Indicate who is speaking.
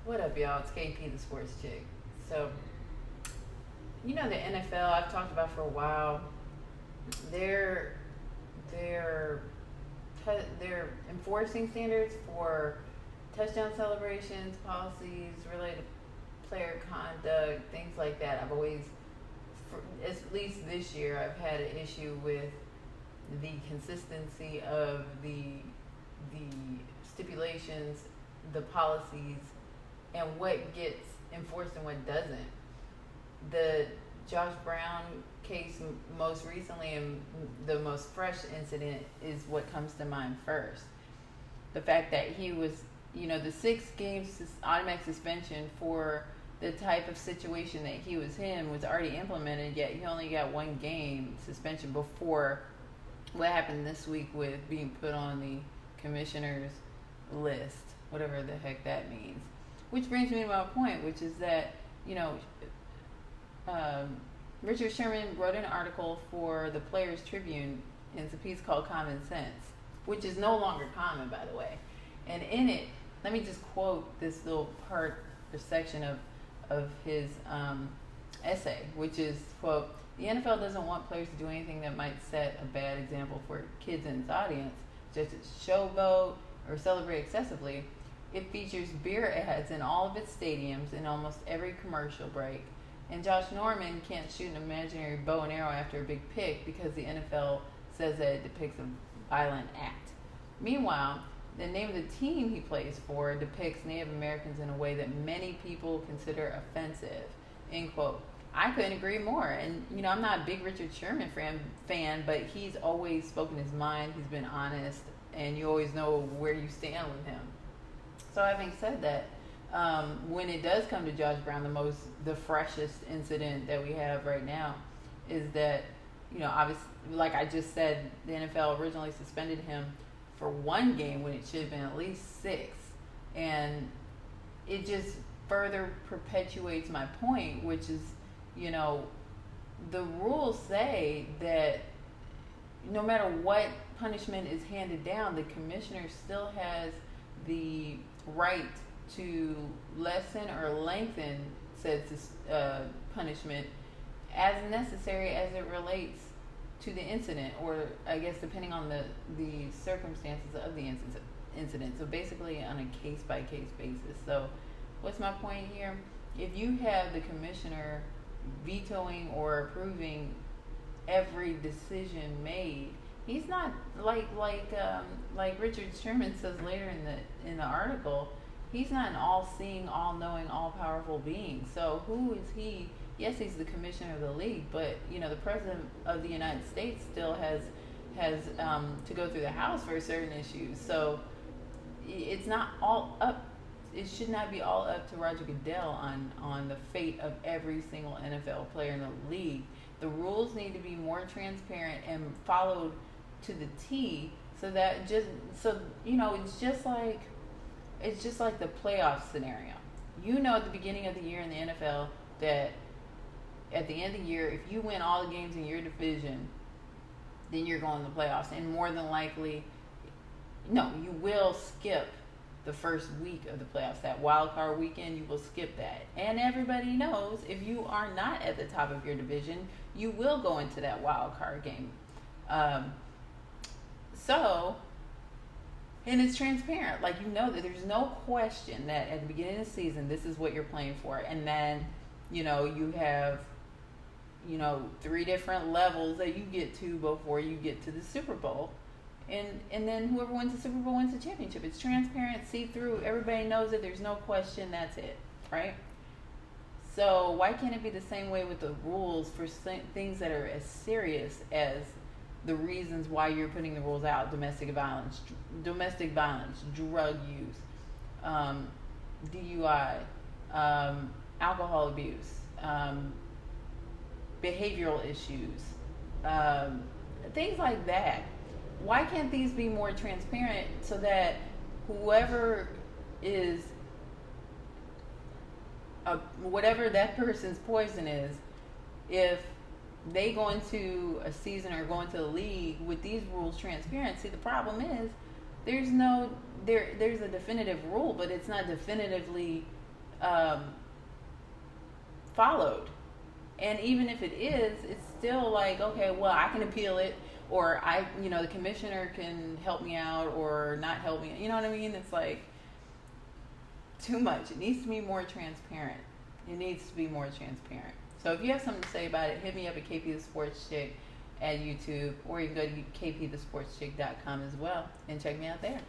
Speaker 1: What up, y'all? It's KP, the sports chick. So, the NFL I've talked about for a while. They're they're they're enforcing standards for touchdown celebrations, policies related to player conduct, things like that. I've always, at least this year, I've had an issue with the consistency of the stipulations, the policies, and what gets enforced and what doesn't. The Josh Brown case most recently, and the most fresh incident, is what comes to mind first. The fact that he was, the 6 game automatic suspension for the type of situation that he was in was already implemented, yet he only got 1 game suspension before what happened this week with being put on the commissioner's list, whatever the heck that means. Which brings me to my point, which is that, Richard Sherman wrote an article for the Players Tribune, and it's a piece called Common Sense, which is no longer common, by the way. And in it, let me just quote this little part or section of his essay, which is, quote, "The NFL doesn't want players to do anything that might set a bad example for kids in its audience, just as showboat or celebrate excessively. It features beer ads in all of its stadiums in almost every commercial break. And Josh Norman can't shoot an imaginary bow and arrow after a big pick because the NFL says that it depicts a violent act. Meanwhile, the name of the team he plays for depicts Native Americans in a way that many people consider offensive." End quote. I couldn't agree more. And, I'm not a big Richard Sherman fan, but he's always spoken his mind. He's been honest, and you always know where you stand with him. So having said that, when it does come to Josh Brown, the freshest incident that we have right now is that, obviously, like I just said, the NFL originally suspended him for 1 game when it should have been at least 6. And it just further perpetuates my point, which is, the rules say that no matter what punishment is handed down, the commissioner still has the right to lessen or lengthen said punishment as necessary as it relates to the incident, or I guess depending on the circumstances of the incident. So basically on a case-by-case basis. So what's my point here? If you have the commissioner vetoing or approving every decision made, he's not like Richard Sherman says later in the article. He's not an all-seeing, all-knowing, all-powerful being. So who is he? Yes, he's the commissioner of the league, but the president of the United States still has to go through the House for certain issues. So it's not all up. It should not be all up to Roger Goodell on the fate of every single NFL player in the league. The rules need to be more transparent and followed to the T, so that it's just like the playoff scenario. At the beginning of the year in the NFL that at the end of the year, if you win all the games in your division, then you're going to the playoffs. And more than likely, no, you will skip the first week of the playoffs. That wild card weekend, you will skip that. And everybody knows if you are not at the top of your division, you will go into that wild card game. And it's transparent. Like, that there's no question that at the beginning of the season, this is what you're playing for. And then, you have, 3 different levels that you get to before you get to the Super Bowl. And then whoever wins the Super Bowl wins the championship. It's transparent, see-through. Everybody knows it. There's no question. That's it, right? So why can't it be the same way with the rules for things that are as serious as the reasons why you're putting the rules out? Domestic violence, drug use, DUI, alcohol abuse, behavioral issues, things like that. Why can't these be more transparent so that whoever is, whatever that person's poison is, if they go into a season or go into the league with these rules transparent? See, the problem is there's a definitive rule, but it's not definitively um, followed. And even if it is, it's still like, okay, well, I can appeal it, or the commissioner can help me out or not help me. You know what I mean? It's like too much. It needs to be more transparent. It needs to be more transparent. So if you have something to say about it, hit me up at KP the Sports Chick at YouTube, or you can go to kpthesportscheck.com as well and check me out there.